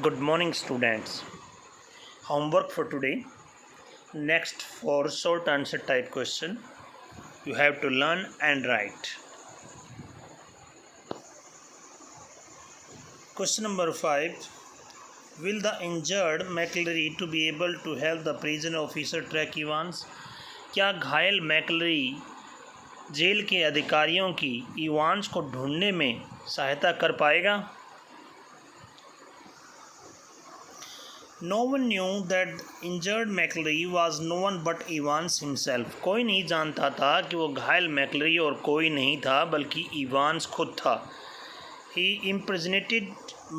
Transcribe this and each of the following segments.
Good morning, students. Homework for today. Next, for short answer type question, you have to learn and write. Question number 5. Will the injured McClary to be able to help the prison officer track Evans? क्या घायल मैकलरी jail के अधिकारियों की Evans को ढूंढने में सहायता कर पाएगा? No one knew that injured McClary was no one but Evans himself. कोई नहीं जानता था कि वो घायल मैकलरी और कोई नहीं था बल्कि इवांस खुद था. He impersonated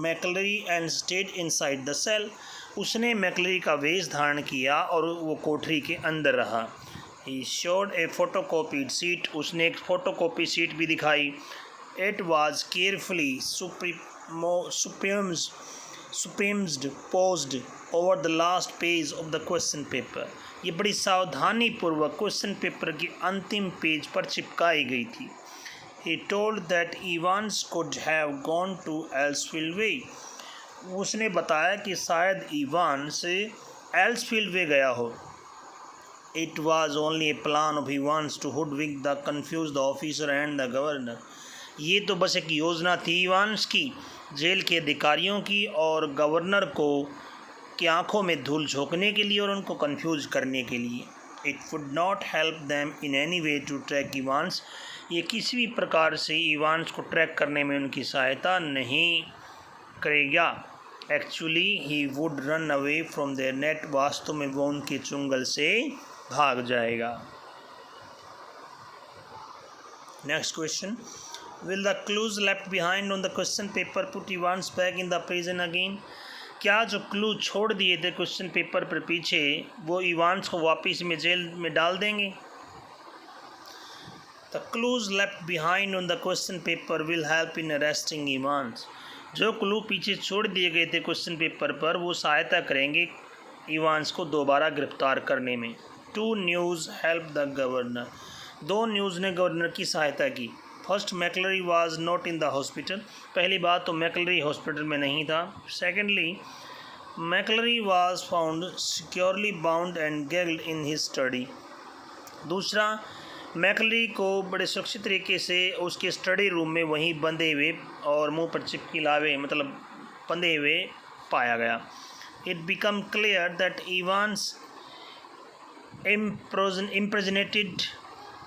McClary and stayed inside the cell. उसने मैकलरी का वेश धारण किया और वो कोठरी के अंदर रहा. He showed a photocopied sheet. उसने एक फोटोकॉपी शीट भी दिखाई. It was carefully superimposed over the last page of the question paper. ये बड़ी सावधानी पूर्वक क्वेश्चन पेपर के अंतिम पेज पर चिपकाई गई थी. He told that Evans could have gone to Elsfield Way. उसने बताया कि शायद इवांस एल्सफील्ड वे गया हो. It was only a plan of Evans to hoodwink the confused officer and the governor. ये तो बस एक योजना थी इवांस की, जेल के अधिकारियों की और गवर्नर को की आंखों में धूल झोंकने के लिए और उनको कंफ्यूज करने के लिए. It would not help them in any way to track Evans. ये किसी भी प्रकार से इवांस को ट्रैक करने में उनकी सहायता नहीं करेगा. Actually, he would run away from their net. वास्तव में वो उनके चुंगल से भाग जाएगा. Next question. Will the clues left behind on the question paper put Evans back in the prison again? क्या जो क्लू छोड़ दिए थे क्वेश्चन पेपर पर पीछे वो इवांस को वापस में जेल में डाल देंगे? The clues left behind on the question paper will help in arresting Evans. जो क्लू पीछे छोड़ दिए गए थे क्वेश्चन पेपर पर वो सहायता करेंगे इवांस को दोबारा गिरफ्तार करने में. Two news helped the governor. दो न्यूज़ ने गवर्नर की सहायता की. First, McLeery was not in the hospital. पहली बात तो मैकलरी हॉस्पिटल में नहीं था. Secondly, McLeery was found securely bound and gagged in his study. दूसरा, मैकलरी को बड़े सुरक्षित तरीके से उसके स्टडी रूम में वहीं बंधे हुए और मुंह पर चिपकी लावे मतलब बंधे हुए पाया गया. It become clear that Evans impersonated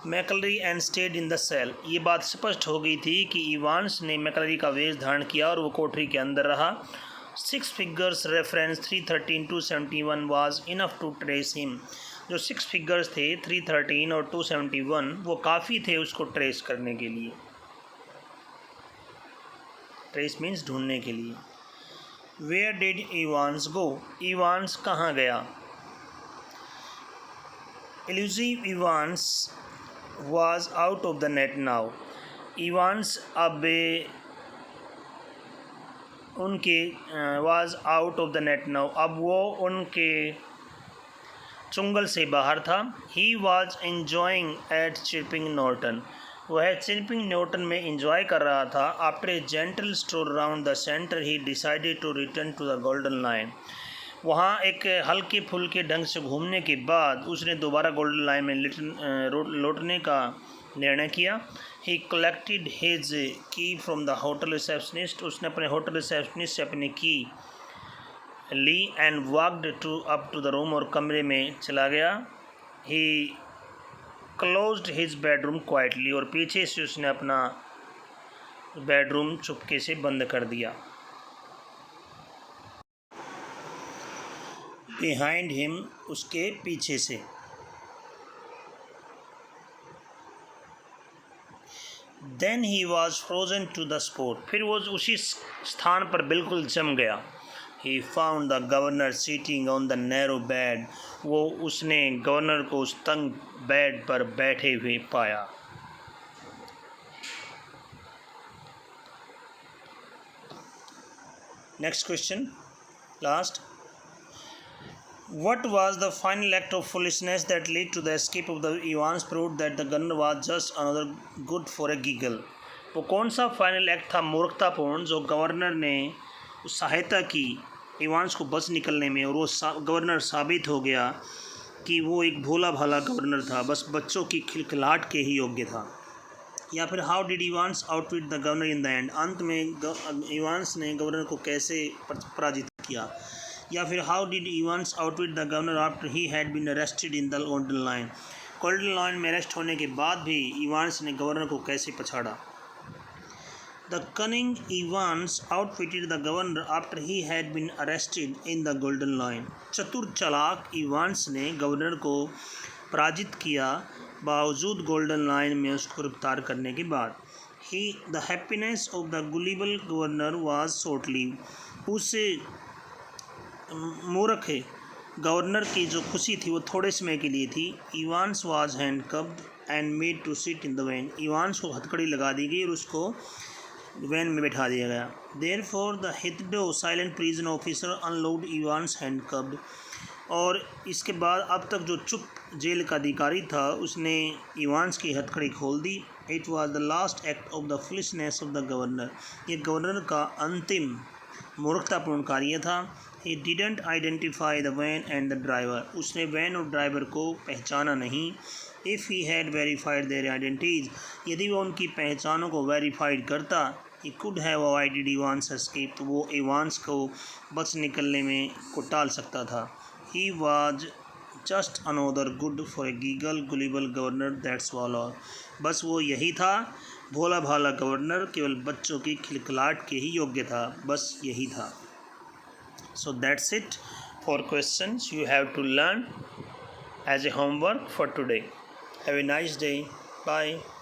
McClary and stayed in the cell. ये बात स्पष्ट हो गई थी कि इवांस ने मैकलरी का वेश धारण किया और वो कोठरी के अंदर रहा. 6 figures reference 313 271 was enough to trace him. जो 6 फिगर्स थे 313 और 271 वो काफ़ी थे उसको ट्रेस करने के लिए. ट्रेस मीन्स ढूंढने के लिए. Where did Evans go? Evans कहाँ गया? Elusive Evans was out of the net now. Evans अब उनके was out of the net now. अब वो उनके चुंगल से बाहर था. He was enjoying at Chipping Norton. वह चिपिंग नॉर्टन में इंजॉय कर रहा था. After a gentle stroll around the center, he decided to return to the Golden Lion. वहाँ एक हल्के फुल्के ढंग से घूमने के बाद उसने दोबारा गोल्डन लाइन में लौटने का निर्णय किया. He collected his key from the hotel receptionist. उसने अपने होटल रिसेप्शनिस्ट से अपनी की ली and walked up to the room और कमरे में चला गया. He closed his bedroom quietly. और पीछे से उसने अपना बेडरूम चुपके से बंद कर दिया. बिहाइंड हिम, उसके पीछे से. Then he was frozen to the spot. फिर वो उसी स्थान पर बिल्कुल जम गया. He found the governor sitting on the narrow bed. वो उसने गवर्नर को उस तंग बेड पर बैठे हुए पाया. Next question, last. What was the final act of foolishness that led to the escape of the Evans? Proved that the gunner was just another good for a giggle. वो कौन सा फाइनल एक्ट था मूर्खतापूर्ण जो governor ने सहायता की Evans को बच निकलने में, और वो गवर्नर साबित हो गया कि वो एक भोला भाला गवर्नर था, बस बच्चों की खिलखिलाहट के ही योग्य था। या फिर how did Evans outwit the governor in the end, अंत में इवांस ने गवर्नर को कैसे पराजित किया। या फिर how did Evans outwit the governor after he had been arrested in the Golden Lion, Golden Lion में अरेस्ट होने के बाद भी इवांस ने गवर्नर को कैसे पछाड़ा। The cunning Evans outwitted the governor after he had been arrested in the Golden Lion, चतुर चालाक इवांस ने गवर्नर को पराजित किया बावजूद गोल्डन लाइन में उसको गिरफ्तार करने के बाद। He the happiness of the gullible governor was short lived, उस मूर्ख गवर्नर की जो खुशी थी वो थोड़े समय के लिए थी। Evans was handcuffed and made to sit in the van, Evans को हथकड़ी लगा दी गई और उसको वैन में बैठा दिया गया। देयरफॉर द हिथडो silent prison officer unlocked Evans handcuffed, और इसके बाद अब तक जो चुप जेल का अधिकारी था उसने इवांस की हथकड़ी खोल दी। It was the last act of the foolishness of the governor, ये गवर्नर का अंतिम मूर्खतापूर्ण कार्य था। He didn't identify the van and the driver, उसने वैन और ड्राइवर को पहचाना नहीं। If he had verified their identities, यदि वो उनकी पहचानों को वेरीफाइड करता, he could have avoided Evans escape, तो वो इवांस को बच निकलने में को टाल सकता था। He was just another good for a giggle gullible governor, that's all, बस वो यही था, भोला भाला गवर्नर, केवल बच्चों की खिलखिलाहट के ही योग्य था, बस यही था। So that's it for questions you have to learn as a homework for today. Have a nice day. Bye.